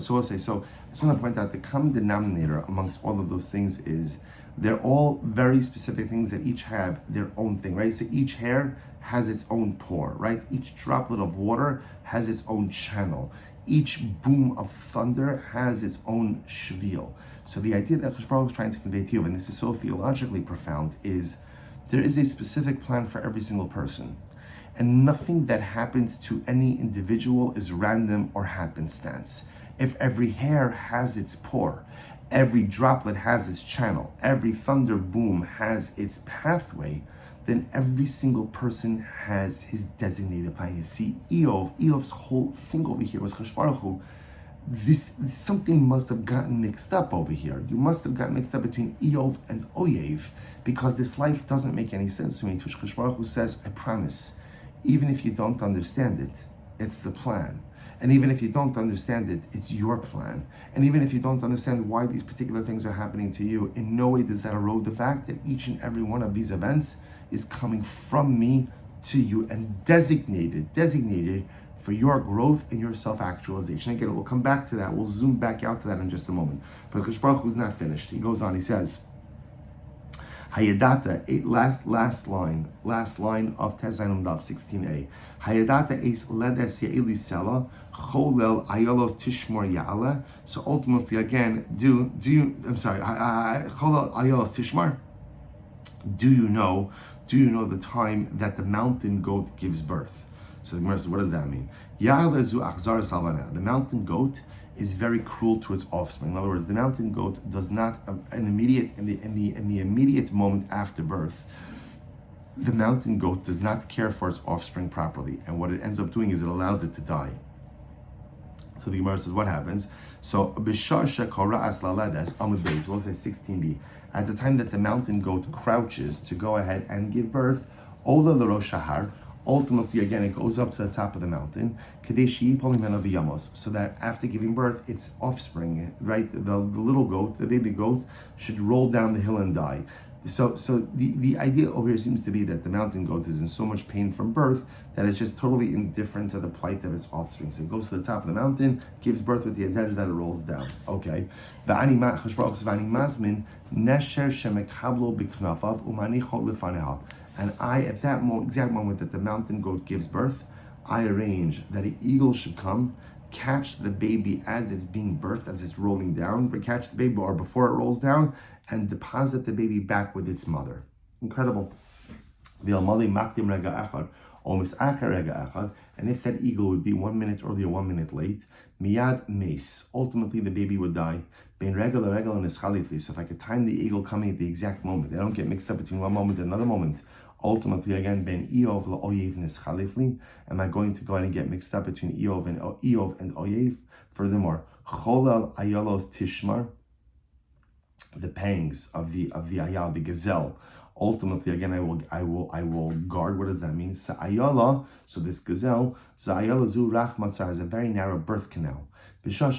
So we'll say, so I just want to point out the common denominator amongst all of those things is they're all very specific things that each have their own thing, right? So each hair has its own pore, right? Each droplet of water has its own channel. Each boom of thunder has its own shvil. So the idea that Kadosh Baruch Hu is trying to convey to you, and this is so theologically profound, is there is a specific plan for every single person. And nothing that happens to any individual is random or happenstance. If every hair has its pore, every droplet has its channel, every thunder boom has its pathway, then every single person has his designated plan. You see, Eov's whole thing over here was Kadosh Baruch Hu. Something must have gotten mixed up over here. You must have gotten mixed up between Eov and Oyev, because this life doesn't make any sense to me. To which Kadosh Baruch Hu says, I promise, even if you don't understand it, it's the plan. And even if you don't understand it, it's your plan. And even if you don't understand why these particular things are happening to you, in no way does that erode the fact that each and every one of these events is coming from me to you and designated for your growth and your self-actualization. Again, we'll come back to that. We'll zoom back out to that in just a moment. But Kadosh Baruch Hu is not finished. He goes on, he says, Hayadata, last line of Tezainum Dav 16a. Hayadata es ledes ya'ili sela cholel ayalos tishmor ya'ala. So ultimately, again, cholel ayalos tishmar. Do you know the time that the mountain goat gives birth? So the Gemara says, what does that mean? The mountain goat is very cruel to its offspring. In other words, the mountain goat does not in the immediate moment after birth, the mountain goat does not care for its offspring properly, and what it ends up doing is it allows it to die. So the Gemara says, what happens? So b'shar shekora as laledes amud beis. We'll say 16b. At the time that the mountain goat crouches to go ahead and give birth, ola l'rosh hahar. Ultimately, again, it goes up to the top of the mountain, so that after giving birth, its offspring, right, the little goat, the baby goat, should roll down the hill and die. So the idea over here seems to be that the mountain goat is in so much pain from birth that it's just totally indifferent to the plight of its offspring. So it goes to the top of the mountain, gives birth with the intention that it rolls down. Okay. And at that exact moment that the mountain goat gives birth, I arrange that an eagle should come, catch the baby as it's being birthed, as it's rolling down, but catch the baby or before it rolls down, and deposit the baby back with its mother. Incredible. And if that eagle would be 1 minute earlier, 1 minute late, miyad meis. Ultimately, the baby would die. So if I could time the eagle coming at the exact moment, I don't get mixed up between one moment and another moment. Ultimately, again, ben Eov la'oyev neschalifli. Am I going to go ahead and get mixed up between Eov and Oyev? Furthermore, cholal ayalos tishmar, the pangs of the ayal, the gazelle. Ultimately, again, I will guard. What does that mean? Sa'ayala, so this gazelle, Za'ayala zu rach matzar, is a very narrow birth canal. So at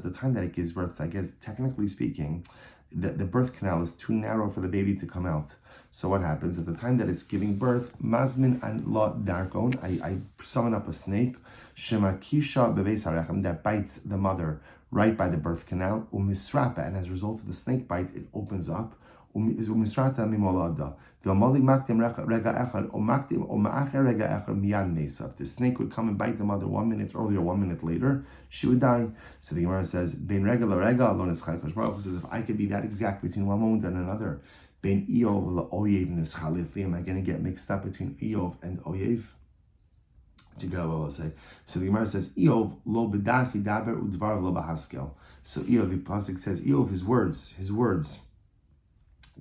the time that it gives birth, I guess technically speaking, the birth canal is too narrow for the baby to come out. So what happens at the time that it's giving birth? Mazmin and la darkon. I summon up a snake, shemakisha bebeis harechem, that bites the mother right by the birth canal. Umisrapa, and as a result of the snake bite, it opens up. Umisrata mimolada. The snake would come and bite the mother 1 minute earlier, 1 minute later, she would die. So the Gemara says, "Ben rega rega alon is chayfash." Baruch says, if I could be that exact between one moment and another, ben Eov la'oyev neschalifli, am I going to get mixed up between Eov and Oyev? So the Gemara says, Eov lo bedasi daber udvar lo bahaskel. So Eov, the pasuk says, Eov, his words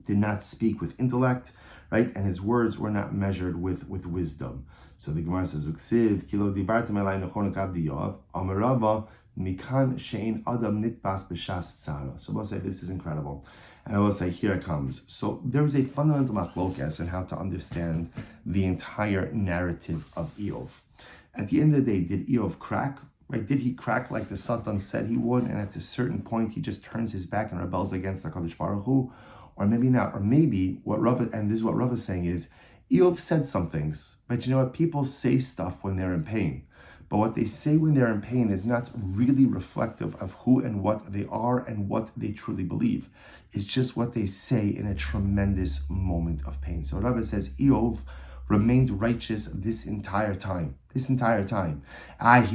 did not speak with intellect, right? And his words were not measured with wisdom. So the Gemara says, Uksiv, kilo dibartem elai nechon kavdi Yoav, amarava, mikan shein adam nitbas b'shas tzara. So we'll say, this is incredible. And I will say, here it comes. So there is a fundamental machlokas in how to understand the entire narrative of Eov. At the end of the day, did Eov crack? Right? Did he crack like the Satan said he would, and at a certain point he just turns his back and rebels against the HaKadosh Baruch Hu? Or maybe not. Or maybe what Rav, and this is what Rav is saying, is Eov said some things, but you know what? People say stuff when they're in pain. But what they say when they're in pain is not really reflective of who and what they are and what they truly believe. It's just what they say in a tremendous moment of pain. So Rabbi says Eov remained righteous this entire time. He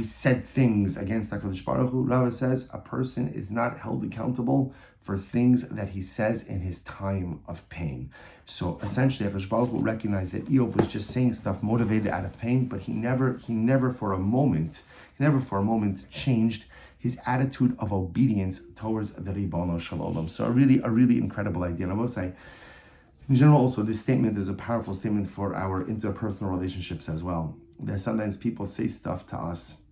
said things against HaKadosh Baruch Hu. Rabbi says a person is not held accountable for things that he says in his time of pain. So essentially, HaKadosh Baruch Hu recognized that Eov was just saying stuff motivated out of pain, but he never for a moment changed his attitude of obedience towards the Ribono Shel Olam. So a really incredible idea. And I will say, in general, also, this statement is a powerful statement for our interpersonal relationships as well. That sometimes people say stuff to us,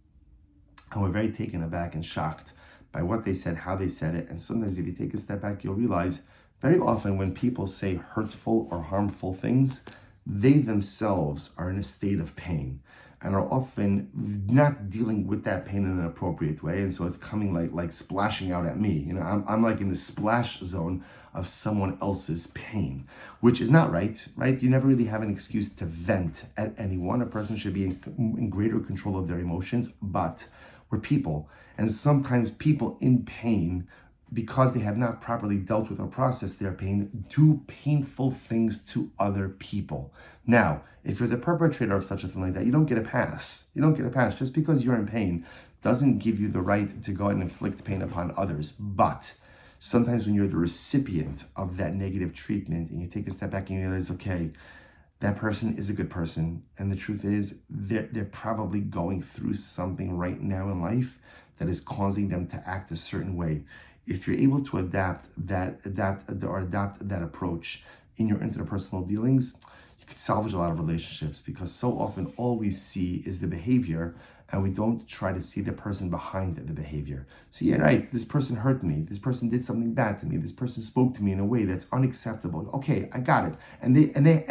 and we're very taken aback and shocked by what they said, how they said it. And sometimes if you take a step back, you'll realize very often when people say hurtful or harmful things, they themselves are in a state of pain. and are often not dealing with that pain in an appropriate way, and so it's coming like splashing out at me. I'm like in the splash zone of someone else's pain, which is not right? You never really have an excuse to vent at anyone. A person should be in greater control of their emotions, but we're people, and sometimes people in pain, because they have not properly dealt with or processed their pain, do painful things to other people. Now, if you're the perpetrator of such a thing like that, you don't get a pass. Just because you're in pain doesn't give you the right to go ahead and inflict pain upon others. But sometimes when you're the recipient of that negative treatment and you take a step back and you realize, okay, that person is a good person, and the truth is they're probably going through something right now in life that is causing them to act a certain way. If you're able to adopt that approach in your interpersonal dealings, you can salvage a lot of relationships, because so often all we see is the behavior and we don't try to see the person behind the behavior. So yeah, right, this person hurt me, this person did something bad to me, this person spoke to me in a way that's unacceptable. Okay, I got it. And they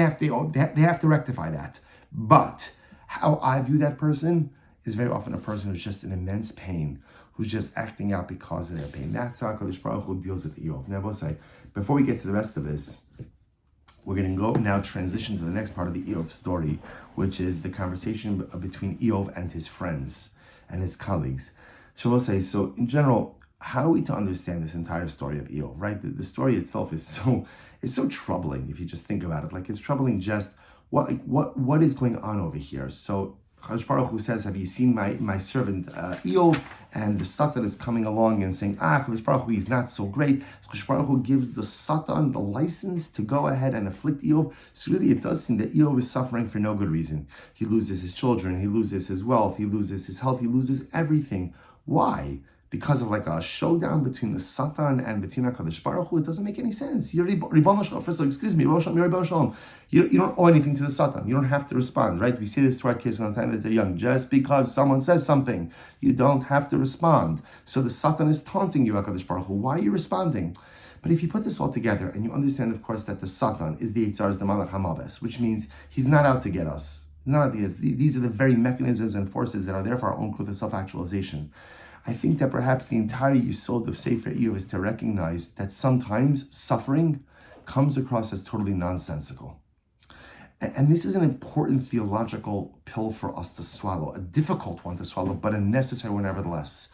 have to rectify that. But how I view that person is very often a person who's just in immense pain, who's just acting out because of their pain. That's how HaKadosh Baruch Hu deals with Eov. Now, I will say, before we get to the rest of this, we're going to go now transition to the next part of the Eov story, which is the conversation between Eov and his friends and his colleagues. So we'll say, so in general, how are we to understand this entire story of Eov, right? The story itself is so troubling if you just think about it. Like, it's troubling just what is going on over here. So HaKadosh Baruch Hu says, have you seen my servant Eov? And the Satan is coming along and saying, HaKadosh Baruch Hu, he's not so great. HaKadosh Baruch Hu gives the Satan the license to go ahead and afflict Eov. So really it does seem that Eov is suffering for no good reason. He loses his children, he loses his wealth, he loses his health, he loses everything. Why? Because of like a showdown between the Satan and between HaKadosh Baruch Hu. It doesn't make any sense. You're Ribbon Shalom. First of all, excuse me, Ribbon Shalom. You don't owe anything to the Satan. You don't have to respond, right? We say this to our kids from the time that they're young. Just because someone says something, you don't have to respond. So the Satan is taunting you, HaKadosh Baruch Hu. Why are you responding? But if you put this all together and you understand, of course, that the Satan is the Yitzhar, is the Malach HaMaves, which means he's not out to get us. These are the very mechanisms and forces that are there for our own growth and self-actualization. I think that perhaps the entire yisod of Sefer Eov is to recognize that sometimes suffering comes across as totally nonsensical. And this is an important theological pill for us to swallow, a difficult one to swallow, but a necessary one nevertheless.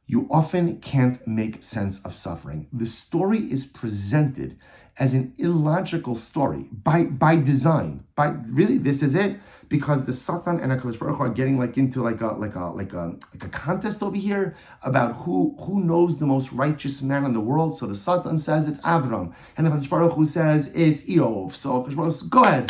You often can't make sense of suffering. The story is presented as an illogical story by design. Really, this is it, because the Satan and HaKadosh Baruch Hu are getting into a contest over here about who knows the most righteous man in the world. So the Satan says it's Avram, and the HaKadosh Baruch Hu says it's Eov. So HaKadosh Baruch Hu says, go ahead,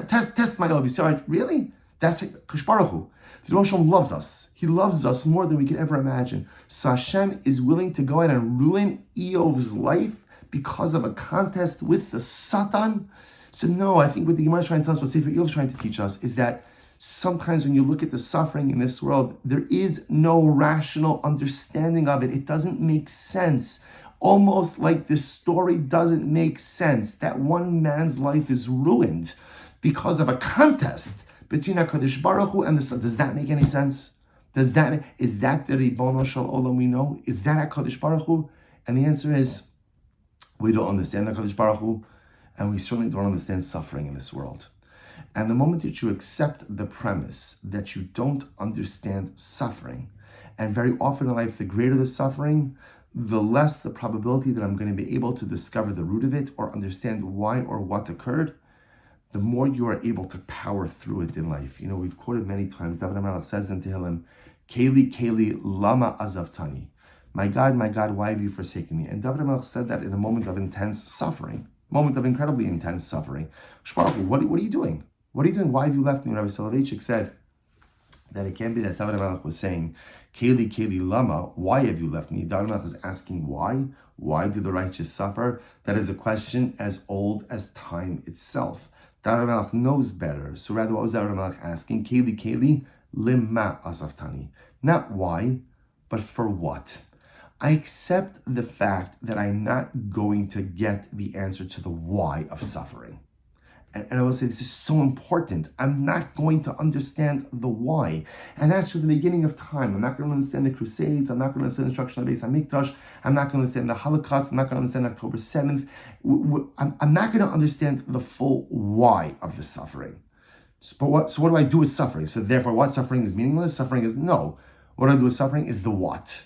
test my Eov. You say, all right, really? That's HaKadosh Baruch Hu. The Hashem loves us. He loves us more than we could ever imagine. So Hashem is willing to go ahead and ruin Eov's life because of a contest with the Satan. So no, I think what the Gemara is trying to tell us, what Sefer Eov is trying to teach us, is that sometimes when you look at the suffering in this world, there is no rational understanding of it. It doesn't make sense. Almost like this story doesn't make sense. That one man's life is ruined because of a contest between HaKadosh Baruch Hu and the Satan. Does that make any sense? Is that the Ribono Shel Olam we know? Is that HaKadosh Baruch Hu? And the answer is, we don't understand HaKadosh Baruch Hu, and we certainly don't understand suffering in this world. And the moment that you accept the premise that you don't understand suffering, and very often in life, the greater the suffering, the less the probability that I'm going to be able to discover the root of it or understand why or what occurred, the more you are able to power through it in life. You know, we've quoted many times, David HaMelech says in Tehillim, Keli, Keli, lama azavtani. My God, why have you forsaken me? And David HaMelech said that in a moment of intense suffering, moment of incredibly intense suffering. What are you doing? What are you doing? Why have you left me? Rabbi Soloveitchik said that it can't be that David HaMelech was saying, Keli, Keli, lama, why have you left me? David HaMelech was asking why? Why do the righteous suffer? That is a question as old as time itself. David HaMelech knows better. So rather, what was David HaMelech asking? Keli, Keli, lima asaftani. Not why, but for what? I accept the fact that I'm not going to get the answer to the why of suffering. And I will say this is so important. I'm not going to understand the why. And that's from the beginning of time. I'm not going to understand the Crusades. I'm not going to understand the destruction of the Beis HaMikdash. I'm not going to understand the Holocaust. I'm not going to understand October 7th. I'm not going to understand the full why of the suffering. So what do I do with suffering? So therefore, what suffering is meaningless? Suffering is no. What I do with suffering is the what.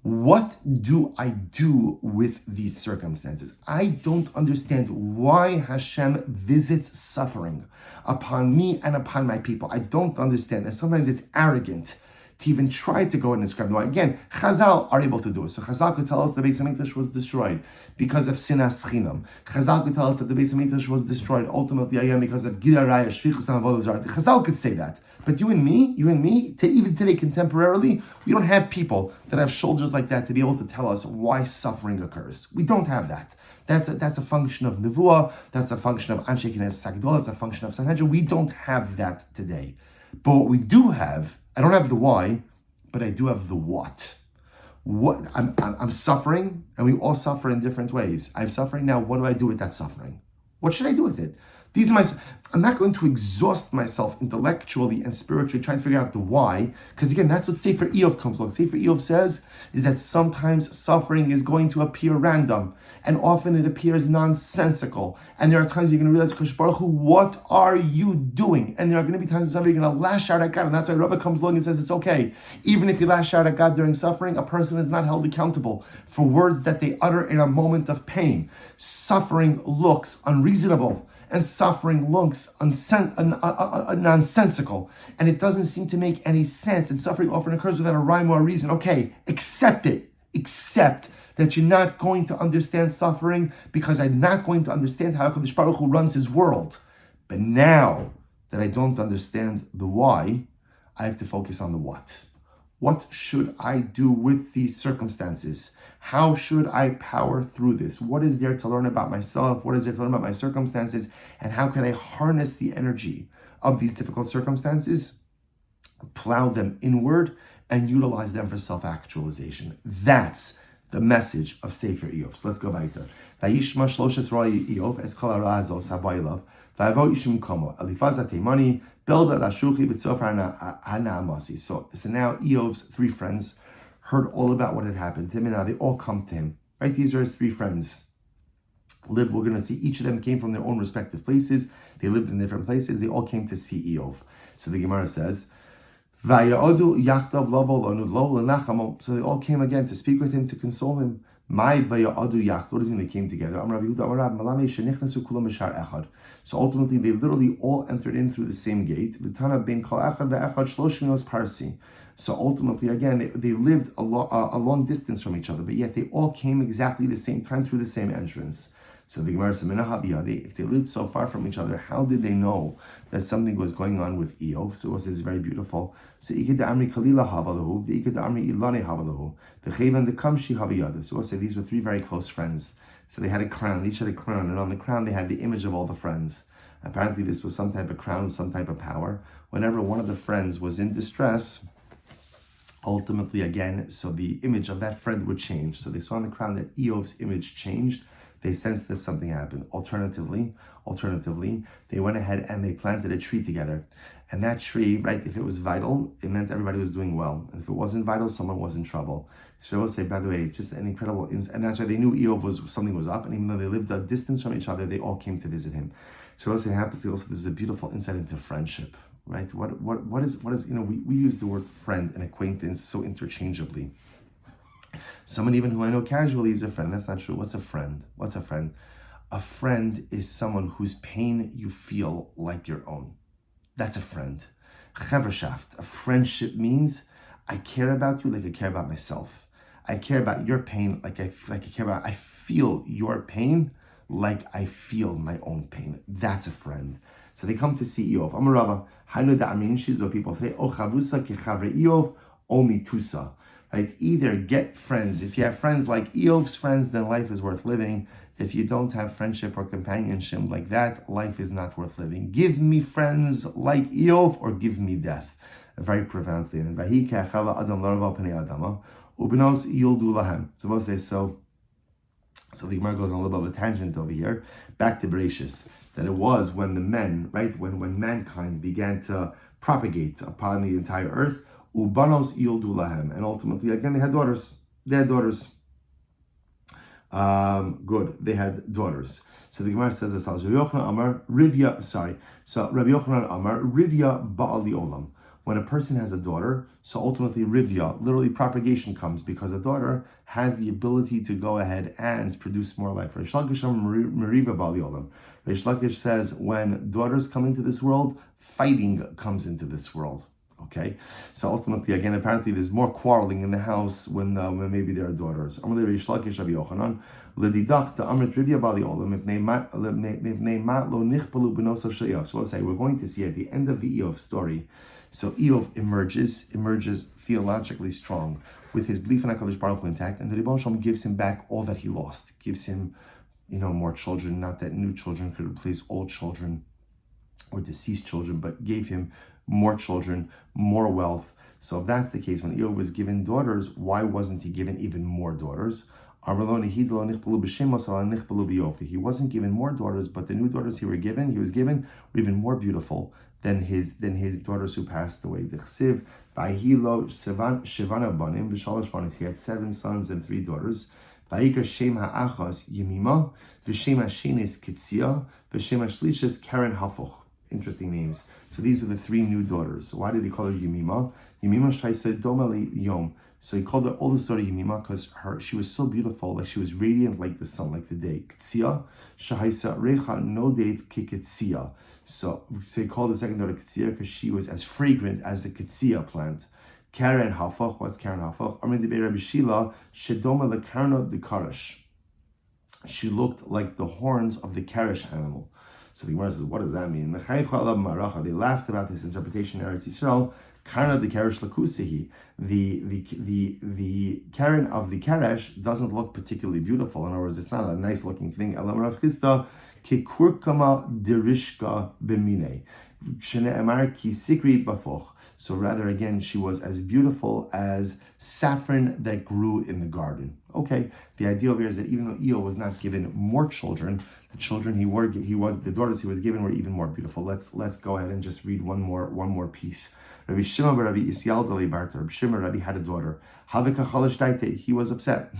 What do I do with these circumstances? I don't understand why Hashem visits suffering upon me and upon my people. I don't understand. And sometimes it's arrogant to even try to go and describe why. Again, Chazal are able to do it. So Chazal could tell us the Beis HaMikdash was destroyed because of sinas chinam. Chazal could tell us that the Beis HaMikdash was destroyed ultimately again because of Aryeh, Shvichus and Lazar. Chazal could say that. But you and me, even today contemporarily, we don't have people that have shoulders like that to be able to tell us why suffering occurs. We don't have that. That's a function of nevuah. That's a function of anshe kines sagdol. That's a function of Sanhedrin. We don't have that today. But what we do have, I don't have the why, but I do have the what. What I'm suffering, and we all suffer in different ways. I'm suffering now. What do I do with that suffering? What should I do with it? I'm not going to exhaust myself intellectually and spiritually trying to figure out the why, because again, that's what Sefer Eov comes along. Sefer Eov says is that sometimes suffering is going to appear random, and often it appears nonsensical. And there are times you're going to realize, Kosh Baruch Hu, what are you doing? And there are going to be times somebody you're going to lash out at God, and that's why Rava comes along and says it's okay. Even if you lash out at God during suffering, a person is not held accountable for words that they utter in a moment of pain. Suffering looks unreasonable, and suffering looks nonsensical, and it doesn't seem to make any sense, and suffering often occurs without a rhyme or a reason. Okay, accept it. Accept that you're not going to understand suffering because I'm not going to understand how HaKadosh Baruch Hu runs his world. But now that I don't understand the why, I have to focus on the what. What should I do with these circumstances? How should I power through this? What is there to learn about myself? What is there to learn about my circumstances? And how can I harness the energy of these difficult circumstances, plow them inward, and utilize them for self-actualization? That's the message of Sefer Eov. So let's go back to Vayishma Shloshes Roi Eov Es Kol Harazo Sabayilov Vayavo Ishim Komo Elifaz Ateimani Bilda Lashuchi B'Tzofar Hanaamasi. So now Eov's three friends heard all about what had happened to him, and now they all come to him. Right? These are his three friends. We're going to see each of them came from their own respective places. They lived in different places. They all came to see Eov. So the Gemara says, so they all came again to speak with him, to console him. What does it mean they came together? So ultimately, they literally all entered in through the same gate. So ultimately, again, they lived a long distance from each other, but yet they all came exactly the same time through the same entrance. So the Gemara says, if they lived so far from each other, how did they know that something was going on with Eov? So it says very beautiful. So Iked Amri Kalila Havalahu, the Iked Amri Ilane Havalahu, the Chevan the Kamshi Havayada. So we'll say these were three very close friends. So they had a crown, each had a crown, and on the crown they had the image of all the friends. Apparently this was some type of crown, some type of power. Whenever one of the friends was in distress, ultimately again, so the image of that friend would change. So they saw on the crown that Eov's image changed. They sensed that something happened. Alternatively, they went ahead and they planted a tree together. And that tree, right, if it was vital, it meant everybody was doing well. And if it wasn't vital, someone was in trouble. So I will say, by the way, just an incredible, and that's why they knew Eov something was up. And even though they lived a distance from each other, they all came to visit him. So I will say, happens also, this is a beautiful insight into friendship, right? What is we use the word friend and acquaintance so interchangeably. Someone even who I know casually is a friend. That's not true. What's a friend? A friend is someone whose pain you feel like your own. That's a friend. Cheverschaft. A friendship means I care about you like I care about myself. I care about your pain like I feel your pain like I feel my own pain. That's a friend. So they come to see Eov. Amarava. Hainu da'amin. She's what people say. O chavusa ki chavre Eov o mitusa. Right? Either get friends. If you have friends like Eov's friends, then life is worth living. If you don't have friendship or companionship like that, life is not worth living. Give me friends like Eov or give me death. A very profound statement. So we'll say, so So the Gemara goes on a little bit of a tangent over here, back to Bereshis, that it was when the men, right, when mankind began to propagate upon the entire earth, ubanos yildu lahem, and ultimately again they had daughters. They had daughters. They had daughters. So the Gemara says this: Rabbi Yochanan Amar Rivya. So Rabbi Yochanan Amar Rivya Ba'ali Olam. When a person has a daughter, so ultimately Rivya, literally propagation comes because a daughter has the ability to go ahead and produce more life. Reish Lakish Meriva Ba'ali Olam. Reish Lakish says when daughters come into this world, fighting comes into this world. Okay, so ultimately, again, apparently there's more quarreling in the house when maybe there are daughters. So we'll say we're going to see at the end of the Eov story. So Eov emerges theologically strong with his belief in HaKadosh Baruch Hu intact, and the Rebbe Shalom gives him back all that he lost. Gives him, more children. Not that new children could replace old children or deceased children, but gave him more children, more wealth. So if that's the case, when Eov was given daughters, why wasn't he given even more daughters? He wasn't given more daughters, but the new daughters he was given were even more beautiful than his daughters who passed away. He had 7 sons and 3 daughters. Interesting names. So these are the 3 new daughters. So why did he call her Yemima? Yemima Shaisa Domali Yom. So he called her all the story Yemima because she was so beautiful, like she was radiant like the sun, like the day. Ktsia Shahaisa Recha Nodev Kiketsia. So he called the second daughter Ktsia because she was as fragrant as the Ktsia plant. Karen Hafach, what's Karen Hafach? Amin de Rabbi Shila Shedoma Lekarno de Karash. She looked like the horns of the Karash animal. So the Gemara says, what does that mean? They laughed about this interpretation in Eretz Yisrael. Karna the Karash lakusihi. The Karen of the Karash doesn't look particularly beautiful. In other words, it's not a nice looking thing. Elam Rav Chisda kekurkama derishka b'minei. Shne'emar ki sikri bafoch. So rather, again, she was as beautiful as saffron that grew in the garden. Okay, the idea over here is that even though Eo was not given more children, the daughters he was given were even more beautiful. Let's go ahead and just read one more piece. Rabbi Shimon Rabbi Isyal Dali Barta. Rabbi Shimon Rabbi had a daughter. Havika Chalash Daite. He was upset.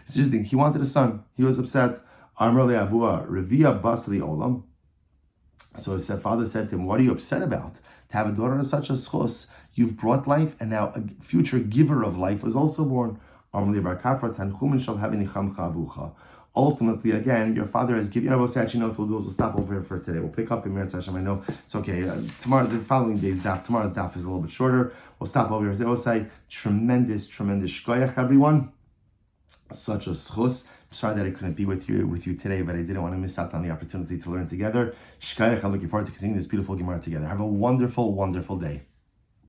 It's interesting. He wanted a son. He was upset. Amr le Avua Revia Basli Olam. So his father said to him, "What are you upset about? To have a daughter of such a schos, you've brought life, and now a future giver of life was also born." Ultimately, again, your father has given. We'll say actually, no, we'll stop over here for today. We'll pick up in Meretz Hashem. I know it's okay. Tomorrow, the following day's daf. Tomorrow's daf is a little bit shorter. We'll stop over here today. We'll say tremendous shkoyach, everyone. Such a schus. I'm sorry that I couldn't be with you today, but I didn't want to miss out on the opportunity to learn together. Shkoyach. I'm looking forward to continuing this beautiful Gemara together. Have a wonderful, wonderful day.